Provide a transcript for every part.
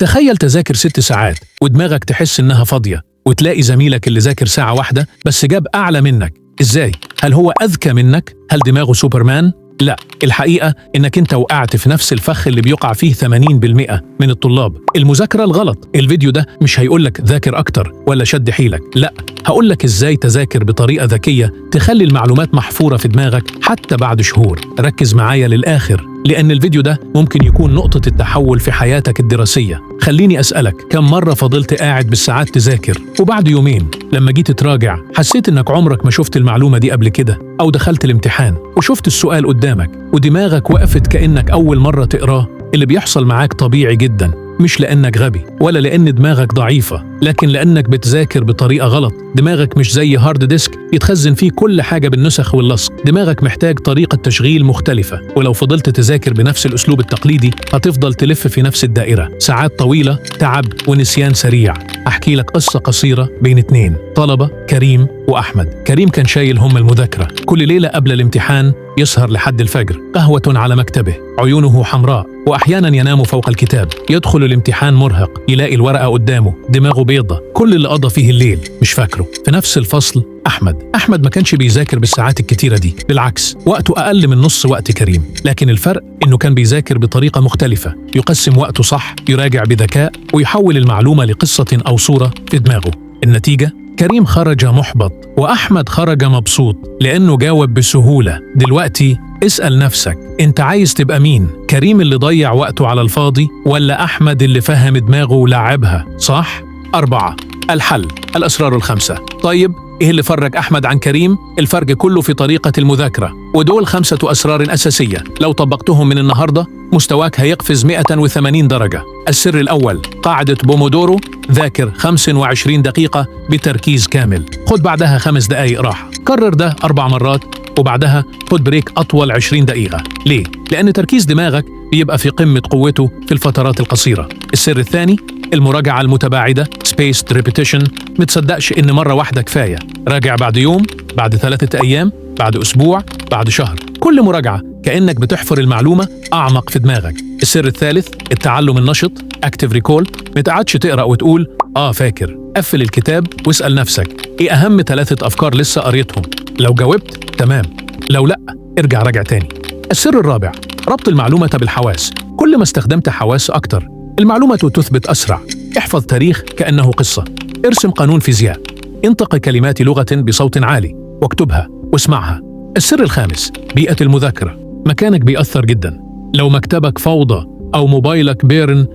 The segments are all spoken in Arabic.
تخيل تذاكر 6 ساعات ودماغك تحس إنها فاضية، وتلاقي زميلك اللي ذاكر ساعة واحدة بس جاب أعلى منك. إزاي؟ هل هو أذكى منك؟ هل دماغه سوبرمان؟ لا، الحقيقة إنك أنت وقعت في نفس الفخ اللي بيقع فيه 80% من الطلاب، المذاكرة الغلط. الفيديو ده مش هيقولك ذاكر أكتر ولا شد حيلك، لا، هقولك إزاي تذاكر بطريقة ذكية تخلي المعلومات محفورة في دماغك حتى بعد شهور. ركز معايا للآخر، لأن الفيديو ده ممكن يكون نقطة التحول في حياتك الدراسية. خليني أسألك، كم مرة فضلت قاعد بالساعات تذاكر وبعد يومين لما جيت تراجع حسيت إنك عمرك ما شفت المعلومة دي قبل كده؟ أو دخلت الامتحان وشفت السؤال قدامك ودماغك وقفت كأنك أول مرة تقراه؟ اللي بيحصل معاك طبيعي جدا، مش لأنك غبي ولا لأن دماغك ضعيفة، لكن لأنك بتذاكر بطريقة غلط. دماغك مش زي هارد ديسك يتخزن فيه كل حاجة بالنسخ واللصق، دماغك محتاج طريقة تشغيل مختلفة، ولو فضلت تذاكر بنفس الأسلوب التقليدي هتفضل تلف في نفس الدائرة، ساعات طويلة، تعب ونسيان سريع. أحكي لك قصة قصيرة بين 2 طلبة، كريم وأحمد. كريم كان شايل هم المذاكرة، كل ليلة قبل الامتحان يسهر لحد الفجر، قهوة على مكتبه، عيونه حمراء، وأحيانا ينام فوق الكتاب. يدخل الامتحان مرهق، يلاقي الورقة قدامه، دماغه بيضة، كل اللي قضى فيه الليل مش فاكره. في نفس الفصل أحمد ما كانش بيذاكر بالساعات الكتيرة دي، بالعكس وقته أقل من نص وقت كريم، لكن الفرق إنه كان بيذاكر بطريقة مختلفة، يقسم وقته صح، يراجع بذكاء، ويحول المعلومة لقصة أو صورة في دماغه. النتيجة؟ كريم خرج محبط وأحمد خرج مبسوط لأنه جاوب بسهولة. دلوقتي اسأل نفسك، أنت عايز تبقى مين؟ كريم اللي ضيع وقته على الفاضي، ولا أحمد اللي فهم دماغه ولعبها صح؟ 4. الحل، الأسرار ال5. طيب إيه اللي فرق أحمد عن كريم؟ الفرق كله في طريقة المذاكرة، ودول 5 أسرار أساسية لو طبقتهم من النهاردة مستواك هيقفز 180 درجة. السر الأول، قاعدة بومودورو، ذاكر 25 دقيقة بتركيز كامل، خد بعدها 5 دقايق راحة، كرر ده 4 مرات وبعدها خد بريك أطول 20 دقيقة. ليه؟ لأن تركيز دماغك بيبقى في قمة قوته في الفترات القصيرة. السر الثاني، المراجعة المتباعدة، spaced repetition. متصدقش إن مرة واحدة كفاية، راجع بعد يوم، بعد 3 أيام، بعد أسبوع، بعد شهر، كل مراجعة كأنك بتحفر المعلومة أعمق في دماغك. السر الثالث، التعلم النشط، active recall. متقعدش تقرأ وتقول فاكر، قفل الكتاب واسأل نفسك إيه أهم 3 أفكار لسه قريتهم؟ لو جاوبت تمام، لو لأ ارجع راجع تاني. السر الرابع، ربط المعلومة بالحواس. كل ما استخدمت حواس أكتر المعلومة تثبت أسرع. احفظ تاريخ كأنه قصة، ارسم قانون فيزياء، انطق كلمات لغة بصوت عالي واكتبها واسمعها. السر الخامس، بيئة المذاكرة. مكانك بيأثر جدا، لو مكتبك فوضى أو موبايلك بيرن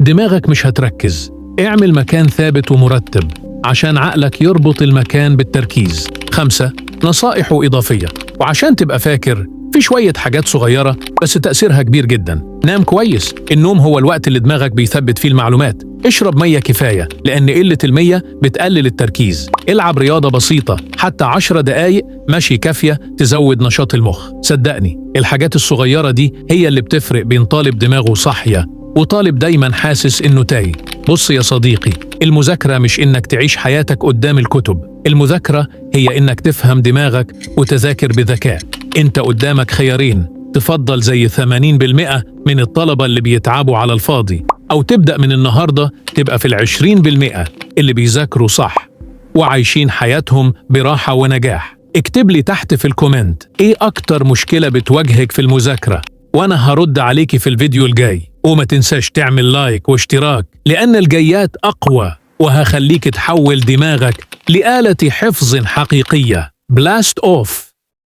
دماغك مش هتركز. اعمل مكان ثابت ومرتب عشان عقلك يربط المكان بالتركيز. 5 نصائح إضافية، وعشان تبقى فاكر في شوية حاجات صغيرة بس تأثيرها كبير جدا. نام كويس، النوم هو الوقت اللي دماغك بيثبت فيه المعلومات. اشرب مية كفاية لأن قلة المية بتقلل التركيز. العب رياضة بسيطة، حتى 10 دقايق مشي كافية تزود نشاط المخ. صدقني الحاجات الصغيرة دي هي اللي بتفرق بين طالب دماغه صاحية وطالب دايما حاسس إنه تايه. بص يا صديقي، المذاكرة مش إنك تعيش حياتك قدام الكتب، المذاكرة هي إنك تفهم دماغك وتذاكر بذكاء. انت قدامك خيارين، تفضل زي 80% من الطلبة اللي بيتعبوا على الفاضي، أو تبدأ من النهاردة تبقى في 20% اللي بيذاكروا صح وعايشين حياتهم براحة ونجاح. اكتب لي تحت في الكومنت ايه أكتر مشكلة بتواجهك في المذاكرة، وأنا هرد عليكي في الفيديو الجاي. وما تنساش تعمل لايك واشتراك، لأن الجايات أقوى وهخليك تحول دماغك لآلة حفظ حقيقية. بلاست أوف.